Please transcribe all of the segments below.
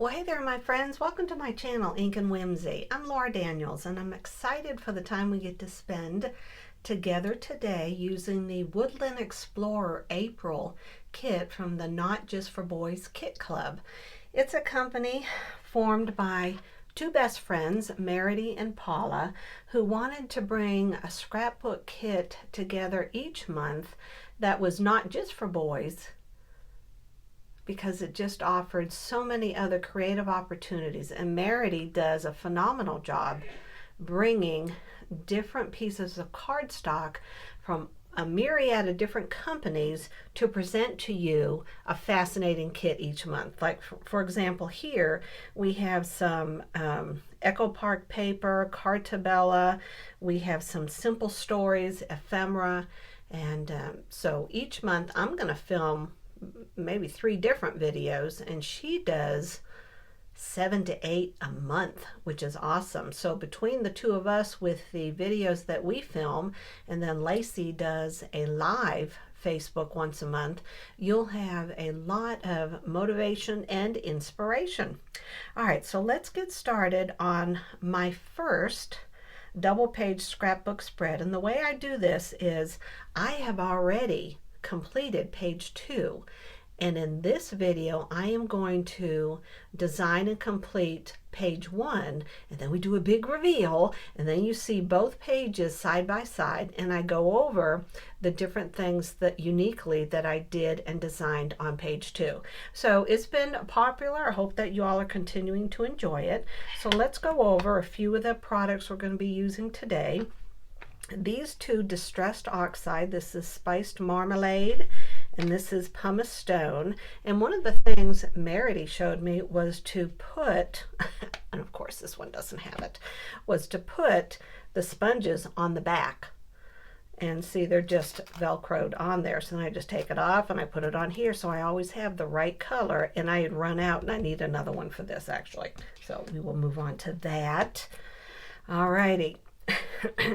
Well, hey there, my friends. Welcome to my channel, Ink and Whimsy. I'm Laura Daniels, and I'm excited for the time we get to spend together today using the Woodland Explorer April kit from the Not Just for Boys Kit Club. It's a company formed by two best friends, Meredy and Paula, who wanted to bring a scrapbook kit together each month that was not just for boys, because it just offered so many other creative opportunities. And Meredy does a phenomenal job bringing different pieces of cardstock from a myriad of different companies to present to you a fascinating kit each month. Like for example, here we have some Echo Park paper, Cartabella, we have some simple stories, ephemera, and so each month I'm going to film maybe 3 different videos, and she does 7 to 8 a month, which is awesome. So between the two of us with the videos that we film, and then Lacey does a live Facebook once a month, you'll have a lot of motivation and inspiration. All right, so let's get started on my first double page scrapbook spread. And the way I do this is I have already completed page 2, and in this video I am going to design and complete page 1, and then we do a big reveal, and then you see both pages side by side, and I go over the different things that uniquely that I did and designed on page 2. So it's been popular. I hope that you all are continuing to enjoy it. So let's go over a few of the products we're going to be using today. These two distressed oxide, this is spiced marmalade, and this is pumice stone. And one of the things Meredy showed me was to put, and of course this one doesn't have it, was to put the sponges on the back. And see, they're just velcroed on there. So then I just take it off and I put it on here, so I always have the right color. And I had run out and I need another one for this actually. So we will move on to that. Alrighty.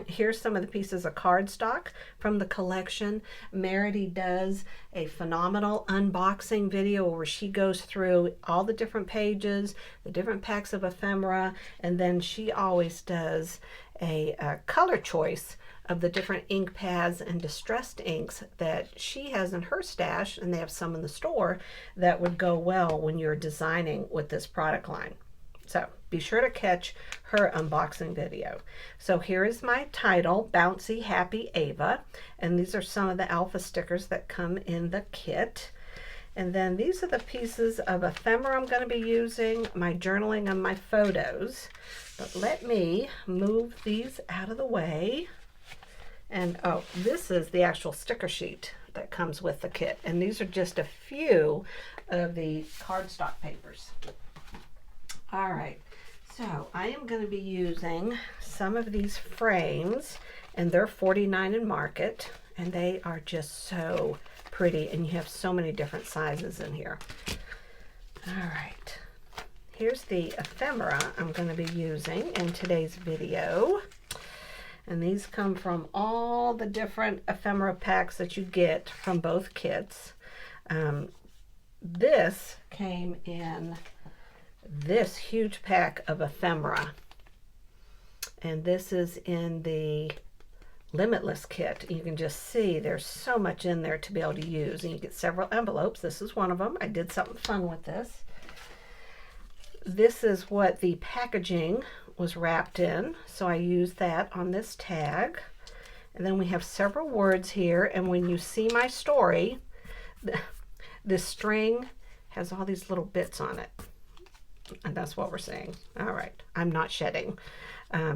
Here's some of the pieces of cardstock from the collection. Meredy does a phenomenal unboxing video where she goes through all the different pages, the different packs of ephemera, and then she always does a color choice of the different ink pads and distressed inks that she has in her stash, and they have some in the store that would go well when you're designing with this product line. So be sure to catch her unboxing video. So here is my title, Bouncy Happy Ava. And these are some of the alpha stickers that come in the kit. And then these are the pieces of ephemera I'm going to be using, my journaling and my photos. But let me move these out of the way. And oh, this is the actual sticker sheet that comes with the kit. And these are just a few of the cardstock papers. All right, so I am going to be using some of these frames, and they're $49 in Market, and they are just so pretty, and you have so many different sizes in here. All right, here's the ephemera I'm going to be using in today's video, and these come from all the different ephemera packs that you get from both kits. This came in this huge pack of ephemera, and this is in the Limitless kit. You can just see there's so much in there to be able to use, and you get several envelopes. This is one of them. I did something fun with this. This is what the packaging was wrapped in, so I used that on this tag. And then we have several words here, and when you see my story, this string has all these little bits on it. And that's what we're saying. All right, I'm not shedding.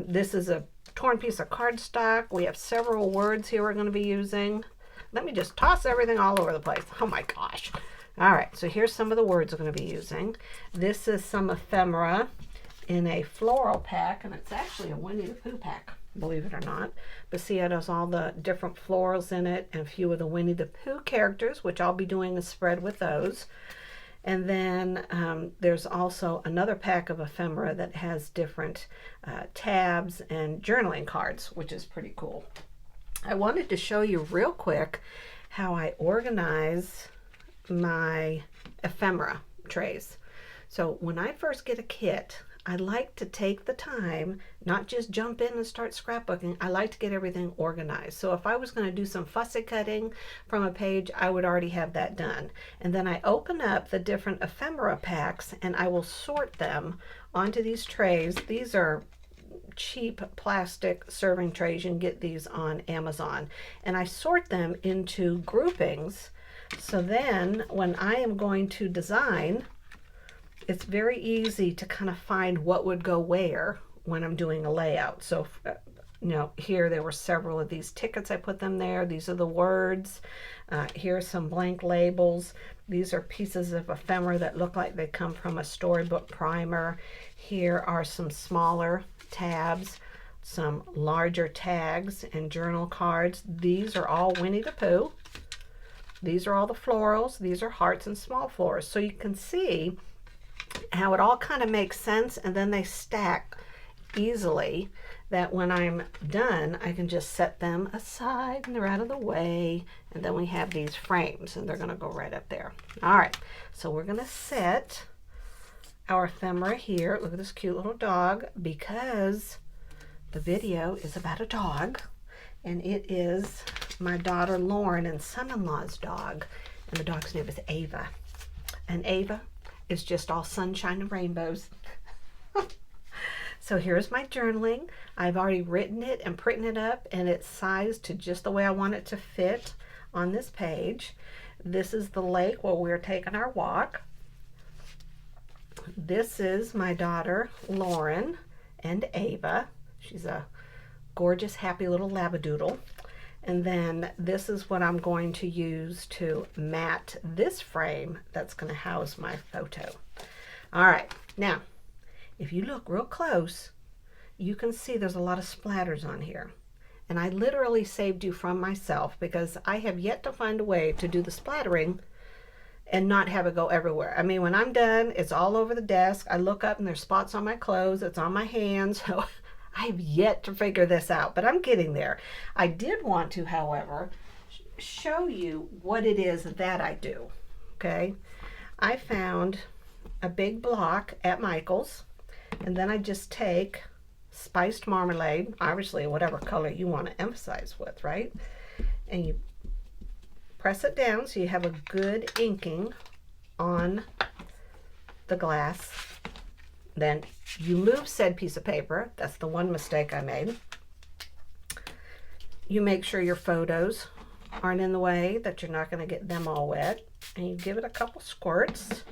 This is a torn piece of cardstock. We have several words here we're going to be using. Let me just toss everything all over the place. Oh my gosh. All right, so here's some of the words we're going to be using. This is some ephemera in a floral pack, and it's actually a Winnie the Pooh pack, believe it or not. But see, it has all the different florals in it and a few of the Winnie the Pooh characters, which I'll be doing a spread with those. And then there's also another pack of ephemera that has different tabs and journaling cards, which is pretty cool. I wanted to show you real quick how I organize my ephemera trays. So when I first get a kit, I like to take the time, not just jump in and start scrapbooking. I like to get everything organized. So if I was going to do some fussy cutting from a page, I would already have that done. And then I open up the different ephemera packs and I will sort them onto these trays. These are cheap plastic serving trays. You can get these on Amazon. And I sort them into groupings. So then when I am going to design, it's very easy to kind of find what would go where when I'm doing a layout. So, here there were several of these tickets. I put them there. These are the words. Here's some blank labels. These are pieces of ephemera that look like they come from a storybook primer. Here are some smaller tabs, some larger tags and journal cards. These are all Winnie the Pooh. These are all the florals. These are hearts and small flowers. So you can see how it all kind of makes sense, and then they stack easily, that when I'm done I can just set them aside and they're out of the way. And then we have these frames and they're going to go right up there. All right, so we're going to set our ephemera here. Look at this cute little dog, because the video is about a dog, and it is my daughter Lauren and son-in-law's dog, and the dog's name is Ava. And Ava is just all sunshine and rainbows. So here's my journaling. I've already written it and printed it up, and it's sized to just the way I want it to fit on this page. This is the lake where we're taking our walk. This is my daughter Lauren and Ava. She's a gorgeous, happy little labradoodle. And then this is what I'm going to use to mat this frame that's going to house my photo. All right, now if you look real close, you can see there's a lot of splatters on here. And I literally saved you from myself, because I have yet to find a way to do the splattering and not have it go everywhere. I mean, when I'm done, it's all over the desk. I look up and there's spots on my clothes. It's on my hands. So I have yet to figure this out, but I'm getting there. I did want to, however, show you what it is that I do, okay? I found a big block at Michael's, and then I just take spiced marmalade, obviously whatever color you want to emphasize with, right? And you press it down so you have a good inking on the glass. Then you move said piece of paper. That's the one mistake I made. You make sure your photos aren't in the way, that you're not going to get them all wet. And you give it a couple squirts.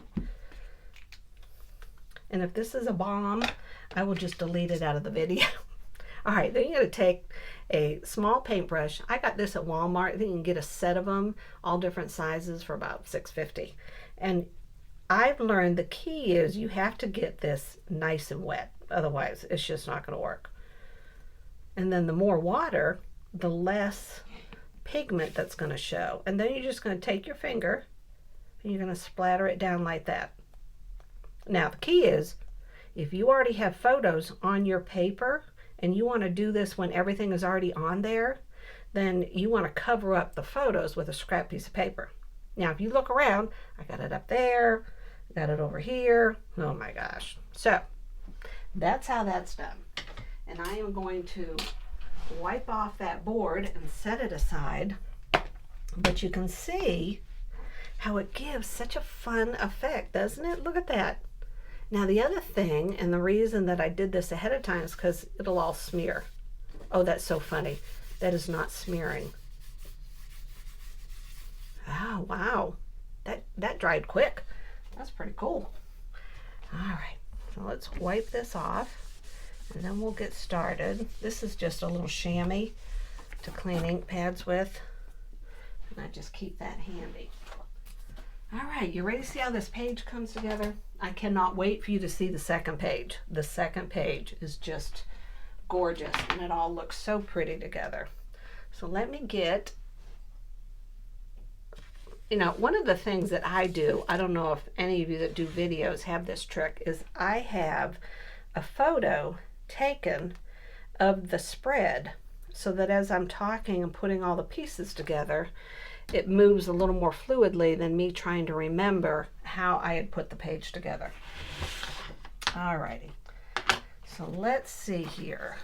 And if this is a bomb, I will just delete it out of the video. All right, then you're going to take a small paintbrush. I got this at Walmart. I think you can get a set of them, all different sizes, for about $6.50. And I've learned the key is you have to get this nice and wet. Otherwise, it's just not going to work. And then the more water, the less pigment that's going to show. And then you're just going to take your finger and you're going to splatter it down like that. Now, the key is, if you already have photos on your paper and you want to do this when everything is already on there, then you want to cover up the photos with a scrap piece of paper. Now, if you look around, I got it up there, got it over here. Oh my gosh. So that's how that's done. And I am going to wipe off that board and set it aside. But you can see how it gives such a fun effect, doesn't it? Look at that. Now the other thing, and the reason that I did this ahead of time, is because it'll all smear. Oh, that's so funny. That is not smearing. Oh, wow. That dried quick. That's pretty cool. All right, so let's wipe this off, and then we'll get started. This is just a little chamois to clean ink pads with, and I just keep that handy. All right, you ready to see how this page comes together? I cannot wait for you to see the second page. The second page is just gorgeous, and it all looks so pretty together. So let me get, one of the things that I do, I don't know if any of you that do videos have this trick, is I have a photo taken of the spread so that as I'm talking and putting all the pieces together, it moves a little more fluidly than me trying to remember how I had put the page together. Alrighty, so let's see here.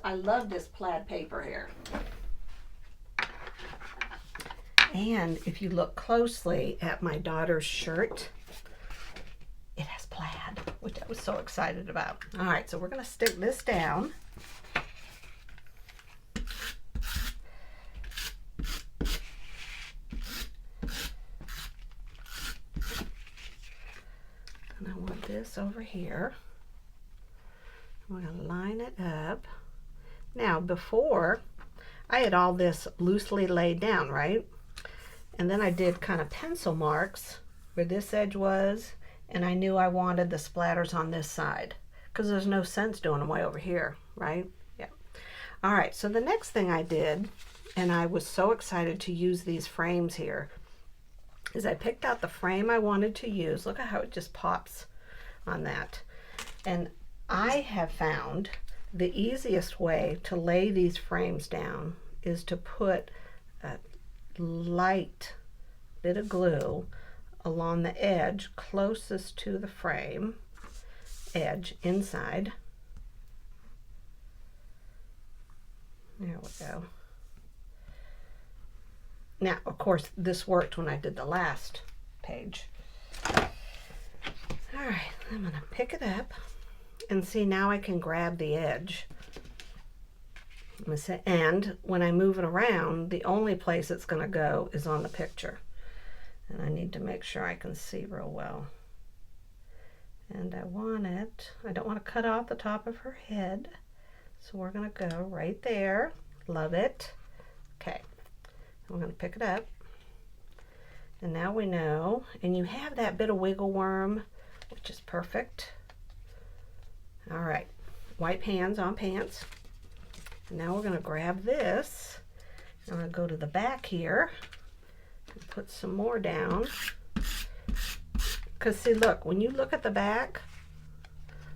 I love this plaid paper here. And if you look closely at my daughter's shirt, it has plaid, which I was so excited about. All right, so we're going to stick this down. And I want this over here. We're going to line it up. Now, before, I had all this loosely laid down, right? And then I did kind of pencil marks where this edge was, and I knew I wanted the splatters on this side because there's no sense doing them way over here, right? Yeah. All right, so the next thing I did, and I was so excited to use these frames here, is I picked out the frame I wanted to use. Look at how it just pops on that. And I have found the easiest way to lay these frames down is to put a light bit of glue along the edge closest to the frame edge inside. There we go. Now, of course, this worked when I did the last page. All right, I'm going to pick it up and see, now I can grab the edge. And when I move it around, the only place it's going to go is on the picture. And I need to make sure I can see real well. And I don't want to cut off the top of her head. So we're going to go right there. Love it. Okay. I'm going to pick it up. And now we know, and you have that bit of wiggle worm, which is perfect. All right, wipe hands on pants. And now we're going to grab this. I'm going to go to the back here and put some more down. Because see, look, when you look at the back,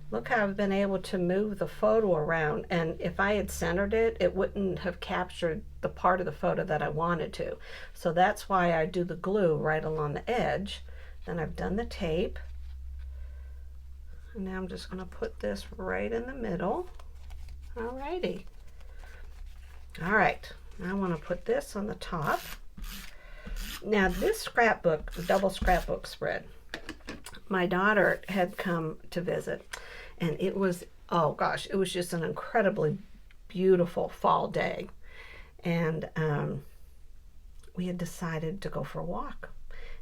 look how I've been able to move the photo around. And if I had centered it, it wouldn't have captured the part of the photo that I wanted to. So that's why I do the glue right along the edge. Then I've done the tape. And now I'm just going to put this right in the middle. Alrighty. All right, now I want to put this on the top. Now this scrapbook, the double scrapbook spread, my daughter had come to visit, and it was, oh gosh, it was just an incredibly beautiful fall day. And we had decided to go for a walk.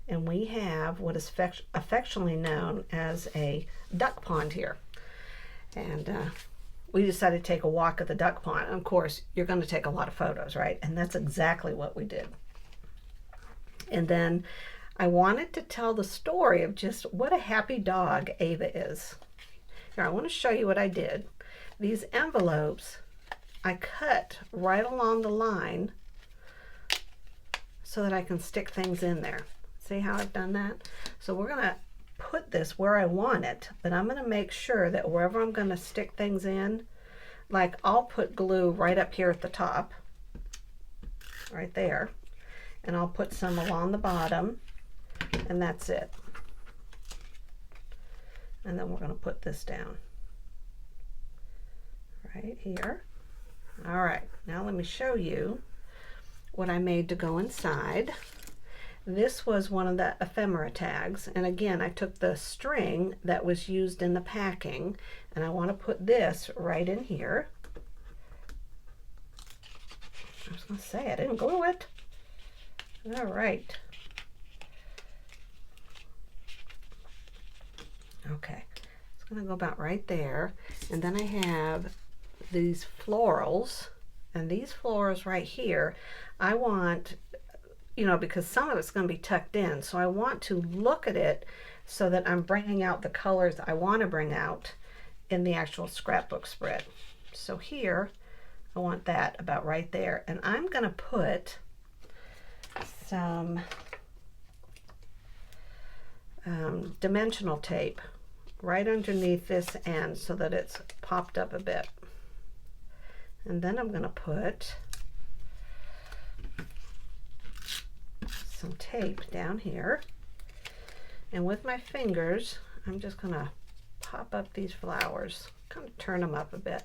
And we have what is affectionately known as a duck pond here. And we decided to take a walk at the duck pond. And of course, you're going to take a lot of photos, right? And that's exactly what we did. And then I wanted to tell the story of just what a happy dog Ava is. Here, I want to show you what I did. These envelopes, I cut right along the line so that I can stick things in there. See how I've done that? So we're going to put this where I want it, but I'm going to make sure that wherever I'm going to stick things in, like I'll put glue right up here at the top, right there, and I'll put some along the bottom, and that's it. And then we're going to put this down right here. All right, now let me show you what I made to go inside. This was one of the ephemera tags, and again I took the string that was used in the packing, and I want to put this right in here. I was going to say I didn't glue it. All right. Okay, it's going to go about right there, and then I have these florals, and these florals right here, I want, you know, because some of it's going to be tucked in, so I want to look at it so that I'm bringing out the colors I want to bring out in the actual scrapbook spread. So here, I want that about right there, and I'm going to put some dimensional tape right underneath this end so that it's popped up a bit. And then I'm going to put some tape down here. And with my fingers, I'm just going to pop up these flowers, kind of turn them up a bit.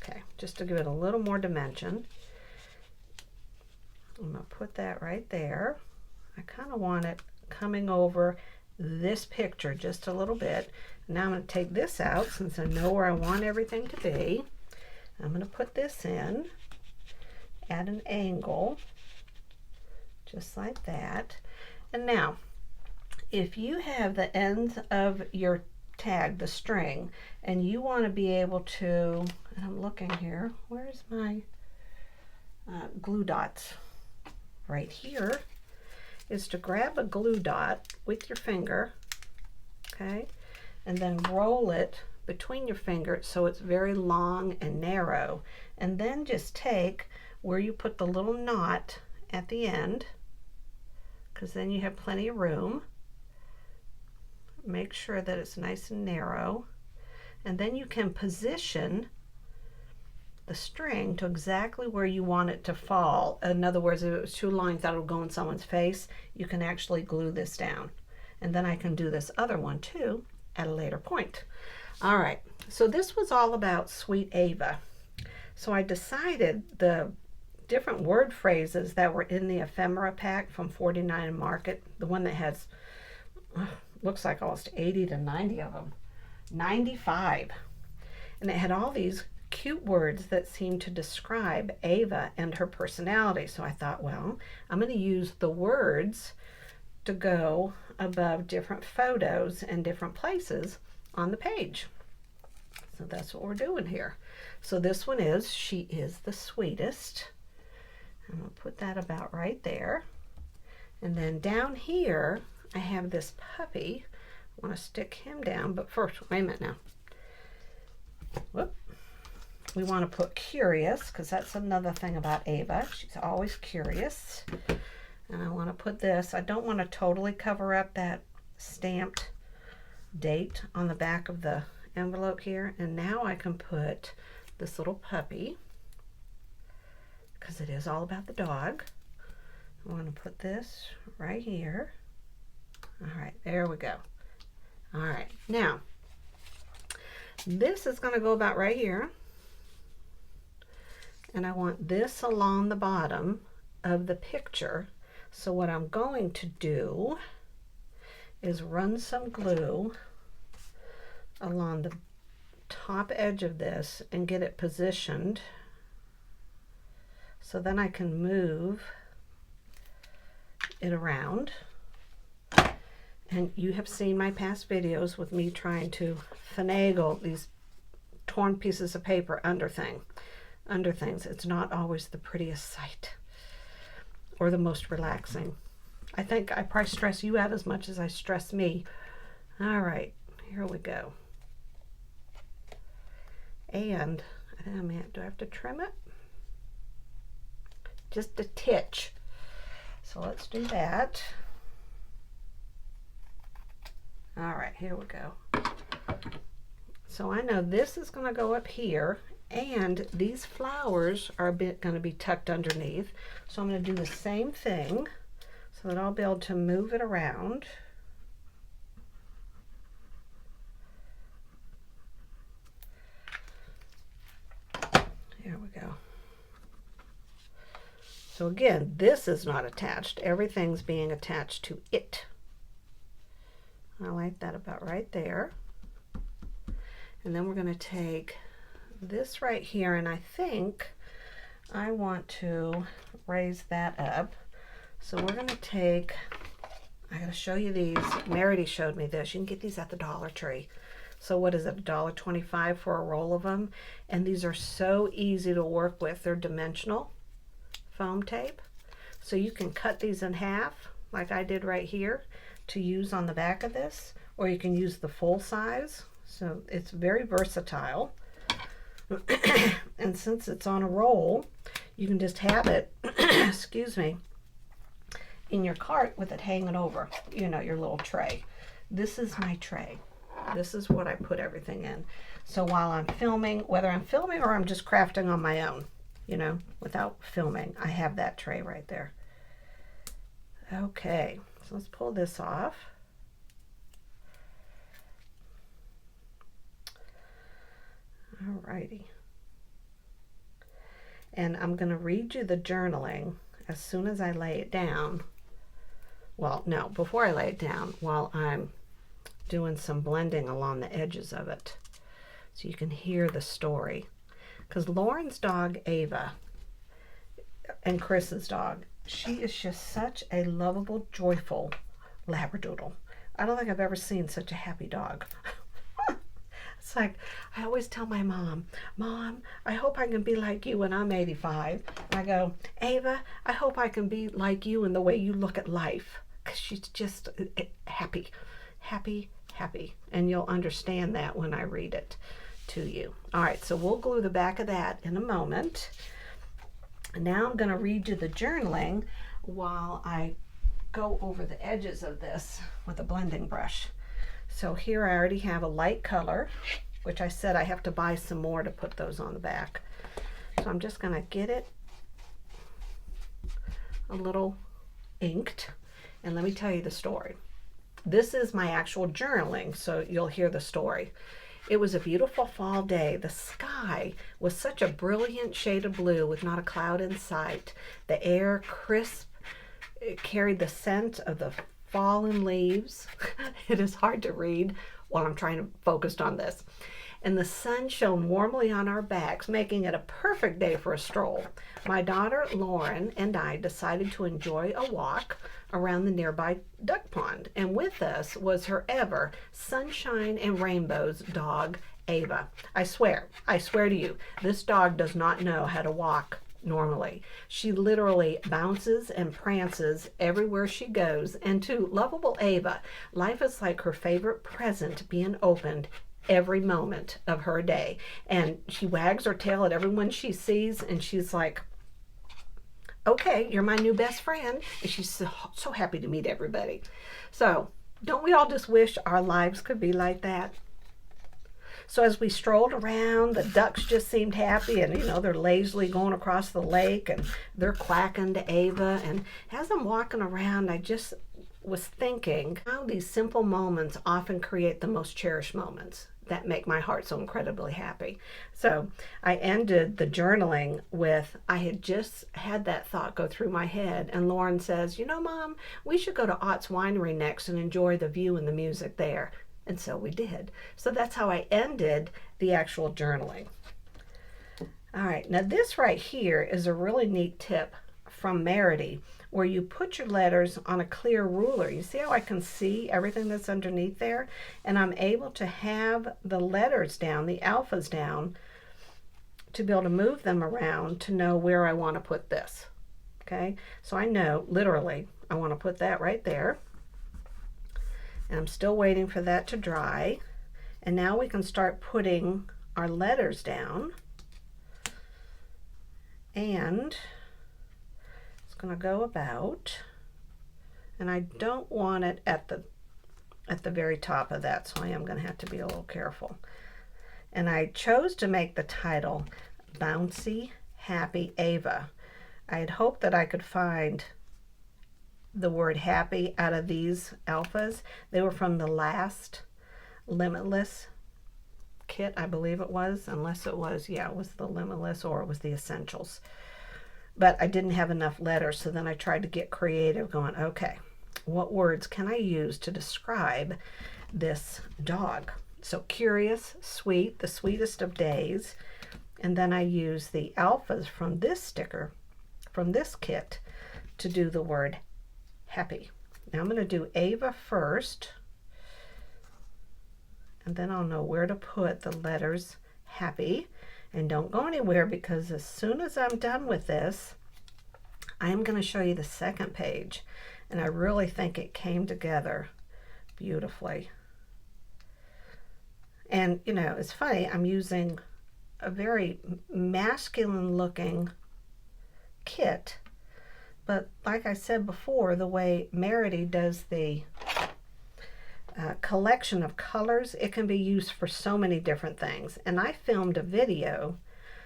Okay, just to give it a little more dimension. I'm going to put that right there. I kind of want it coming over this picture just a little bit. Now I'm going to take this out since I know where I want everything to be. I'm going to put this in at an angle, just like that. And now, if you have the ends of your tag, the string, and you want to be able to, and I'm looking here, where's my glue dots? Right here, is to grab a glue dot with your finger, okay, and then roll it between your fingers so it's very long and narrow, and then just take where you put the little knot at the end, because then you have plenty of room. Make sure that it's nice and narrow, and then you can position the string to exactly where you want it to fall. In other words, if it was too long that would go in someone's face, you can actually glue this down. And then I can do this other one too at a later point. All right, so this was all about Sweet Ava. So I decided the different word phrases that were in the ephemera pack from 49 Market, the one that has, looks like almost 80 to 90 of them, 95. And it had all these cute words that seem to describe Ava and her personality. So I thought, well, I'm going to use the words to go above different photos and different places on the page. So that's what we're doing here. So this one is, she is the sweetest. I'm going to put that about right there. And then down here, I have this puppy. I want to stick him down, but first, wait a minute now. Whoop. We want to put curious, because that's another thing about Ava. She's always curious. And I want to put this, I don't want to totally cover up that stamped date on the back of the envelope here. And now I can put this little puppy, because it is all about the dog. I want to put this right here. All right, there we go. All right, now, this is going to go about right here. And I want this along the bottom of the picture. So what I'm going to do is run some glue along the top edge of this and get it positioned. So then I can move it around. And you have seen my past videos with me trying to finagle these torn pieces of paper under things. It's not always the prettiest sight or the most relaxing. I think I probably stress you out as much as I stress me. All right, here we go. And do I have to trim it? Just a titch. So let's do that. All right, here we go. So I know this is going to go up here, and these flowers are going to be tucked underneath. So I'm going to do the same thing so that I'll be able to move it around. Here we go. So again, this is not attached. Everything's being attached to it. I like that about right there. And then we're going to take this right here, and I think I want to raise that up. So we're going to take, I got to show you these. Merity showed me this. You can get these at the Dollar Tree. So what is it, $1.25 for a roll of them? And these are so easy to work with. They're dimensional foam tape. So you can cut these in half, like I did right here, to use on the back of this, or you can use the full size. So it's very versatile. And since it's on a roll, you can just have it, excuse me, in your cart with it hanging over, you know, your little tray. This is my tray. This is what I put everything in. So while I'm filming, whether I'm filming or I'm just crafting on my own, you know, without filming, I have that tray right there. Okay, so let's pull this off. Alrighty. And I'm going to read you the journaling as soon as I lay it down. Well, no, before I lay it down, while I'm doing some blending along the edges of it, so you can hear the story. Because Lauren's dog, Ava, and Chris's dog, she is just such a lovable, joyful Labradoodle. I don't think I've ever seen such a happy dog. It's like, I always tell my mom, Mom, I hope I can be like you when I'm 85. And I go, Ava, I hope I can be like you in the way you look at life. Because she's just happy, happy, happy. And you'll understand that when I read it to you. All right, so we'll glue the back of that in a moment. And now I'm going to read you the journaling while I go over the edges of this with a blending brush. So here I already have a light color, which I said I have to buy some more to put those on the back. So I'm just going to get it a little inked. And let me tell you the story. This is my actual journaling, so you'll hear the story. It was a beautiful fall day. The sky was such a brilliant shade of blue with not a cloud in sight. The air crisp, it carried the scent of the fallen leaves. It is hard to read while I'm trying to focus on this. And the sun shone warmly on our backs, making it a perfect day for a stroll. My daughter Lauren and I decided to enjoy a walk around the nearby duck pond. And with us was her ever sunshine and rainbows dog, Ava. I swear to you, this dog does not know how to walk normally. She literally bounces and prances everywhere she goes. And to lovable Ava, life is like her favorite present being opened every moment of her day. And she wags her tail at everyone she sees, and she's like, okay, you're my new best friend. And she's so happy to meet everybody. So don't we all just wish our lives could be like that? So as we strolled around, the ducks just seemed happy, and you know, they're lazily going across the lake and they're quacking to Ava. And as I'm walking around, I just was thinking how these simple moments often create the most cherished moments that make my heart so incredibly happy. So I ended the journaling with, I had just had that thought go through my head, and Lauren says, you know, Mom, we should go to Ott's Winery next and enjoy the view and the music there. And so we did. So that's how I ended the actual journaling. All right, now this right here is a really neat tip from Merity, where you put your letters on a clear ruler. You see how I can see everything that's underneath there? And I'm able to have the letters down, the alphas down, to be able to move them around to know where I want to put this. Okay, so I know literally I want to put that right there. And I'm still waiting for that to dry. And now we can start putting our letters down. And it's going to go about, and I don't want it at the very top of that, so I am going to have to be a little careful. And I chose to make the title Bouncy Happy Ava. I had hoped that I could find the word happy out of these alphas. They were from the last Limitless kit, I believe it was, unless it was, yeah, it was the Limitless or it was the Essentials. But I didn't have enough letters, so then I tried to get creative, going, okay, what words can I use to describe this dog? So curious, sweet, the sweetest of days. And then I use the alphas from this sticker, from this kit, to do the word happy. Now I'm going to do Ava first, and then I'll know where to put the letters happy. And don't go anywhere, because as soon as I'm done with this, I'm going to show you the second page. And I really think it came together beautifully. And you know, it's funny, I'm using a very masculine looking kit. But like I said before, the way Merity does the collection of colors. It can be used for so many different things. And I filmed a video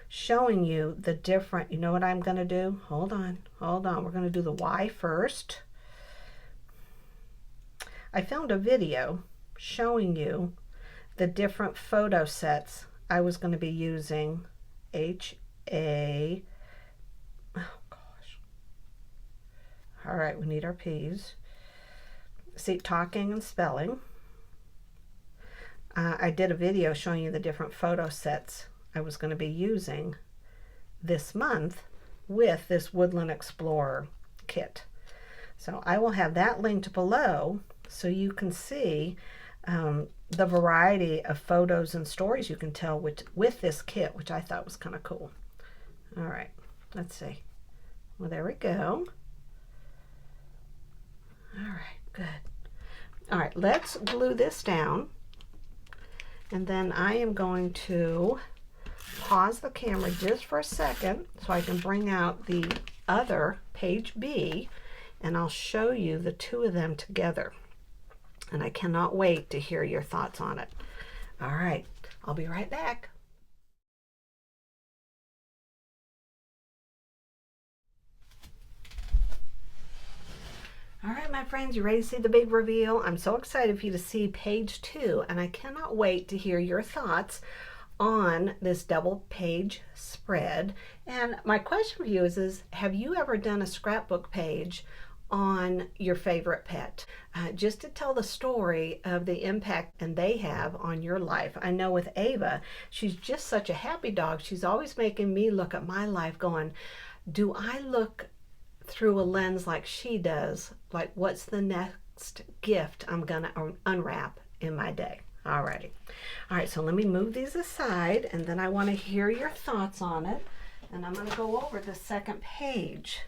showing you the different, you know what I'm going to do? Hold on. We're going to do the Y first. I filmed a video showing you the different photo sets I was going to be using. All right, we need our P's. See, talking and spelling. I did a video showing you the different photo sets I was going to be using this month with this Woodland Explorer kit. So I will have that linked below so you can see the variety of photos and stories you can tell with this kit, which I thought was kind of cool. All right, let's see. Well, there we go. All right, good. All right, let's glue this down. And then I am going to pause the camera just for a second so I can bring out the other page B, and I'll show you the two of them together. And I cannot wait to hear your thoughts on it. All right, I'll be right back. All right, my friends, you ready to see the big reveal? I'm so excited for you to see page 2, and I cannot wait to hear your thoughts on this double page spread. And my question for you is have you ever done a scrapbook page on your favorite pet? Just to tell the story of the impact and they have on your life. I know with Ava, she's just such a happy dog. She's always making me look at my life going, do I look through a lens like she does? Like, what's the next gift I'm gonna unwrap in my day? Alrighty. All right, so let me move these aside, and then I want to hear your thoughts on it. And I'm going to go over the second page.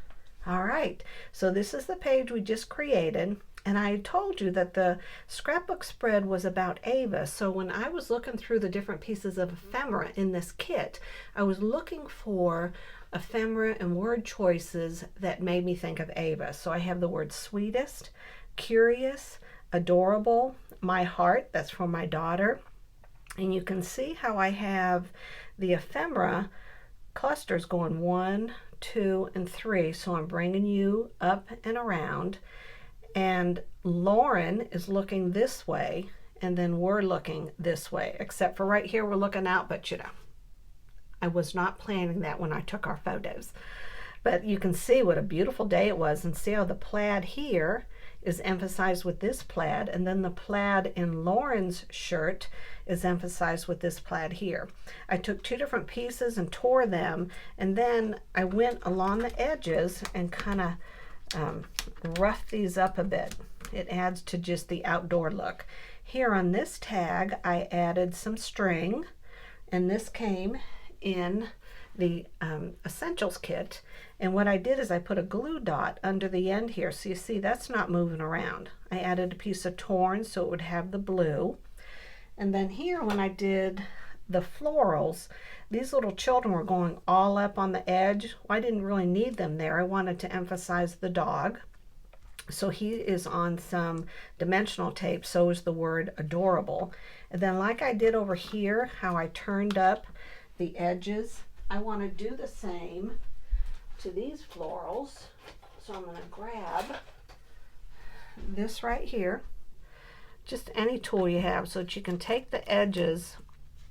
All right, so this is the page we just created, and I told you that the scrapbook spread was about Ava. So when I was looking through the different pieces of ephemera in this kit, I was looking for ephemera and word choices that made me think of Ava. So I have the word sweetest, curious, adorable, my heart, that's for my daughter. And you can see how I have the ephemera clusters going 1, 2, and 3. So I'm bringing you up and around. And Lauren is looking this way, and then we're looking this way, except for right here we're looking out, but you know, I was not planning that when I took our photos. But you can see what a beautiful day it was, and see how the plaid here is emphasized with this plaid, and then the plaid in Lauren's shirt is emphasized with this plaid here. I took 2 different pieces and tore them, and then I went along the edges and kind of roughed these up a bit. It adds to just the outdoor look. Here on this tag I added some string, and this came in the essentials kit, and what I did is I put a glue dot under the end here, so you see that's not moving around. I added a piece of torn so it would have the blue, and then here when I did the florals, these little children were going all up on the edge. Well, I didn't really need them there. I wanted to emphasize the dog, so he is on some dimensional tape, so is the word adorable. And then like I did over here, how I turned up the edges, I want to do the same to these florals. So I'm going to grab this right here, just any tool you have, so that you can take the edges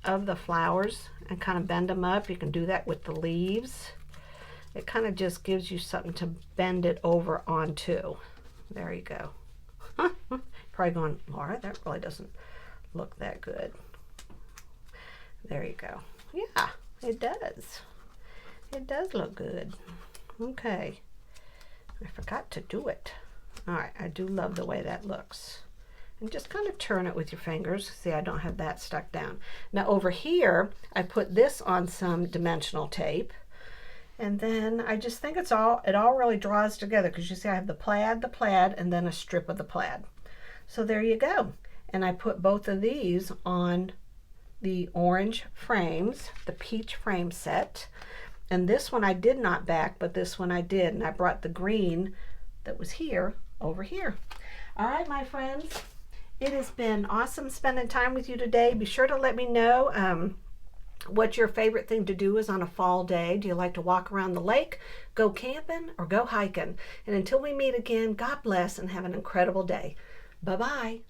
of the flowers and kind of bend them up. You can do that with the leaves. It kind of just gives you something to bend it over onto. There you go. Probably going, Laura, that really doesn't look that good. There you go. Yeah, it does. It does look good. Okay. I forgot to do it. All right, I do love the way that looks. And just kind of turn it with your fingers. See, I don't have that stuck down. Now over here, I put this on some dimensional tape. And then I just think it all really draws together, because you see I have the plaid, and then a strip of the plaid. So there you go. And I put both of these on the orange frames, the peach frame set. And this one I did not back, but this one I did. And I brought the green that was here over here. All right, my friends. It has been awesome spending time with you today. Be sure to let me know what your favorite thing to do is on a fall day. Do you like to walk around the lake, go camping, or go hiking? And until we meet again, God bless and have an incredible day. Bye-bye.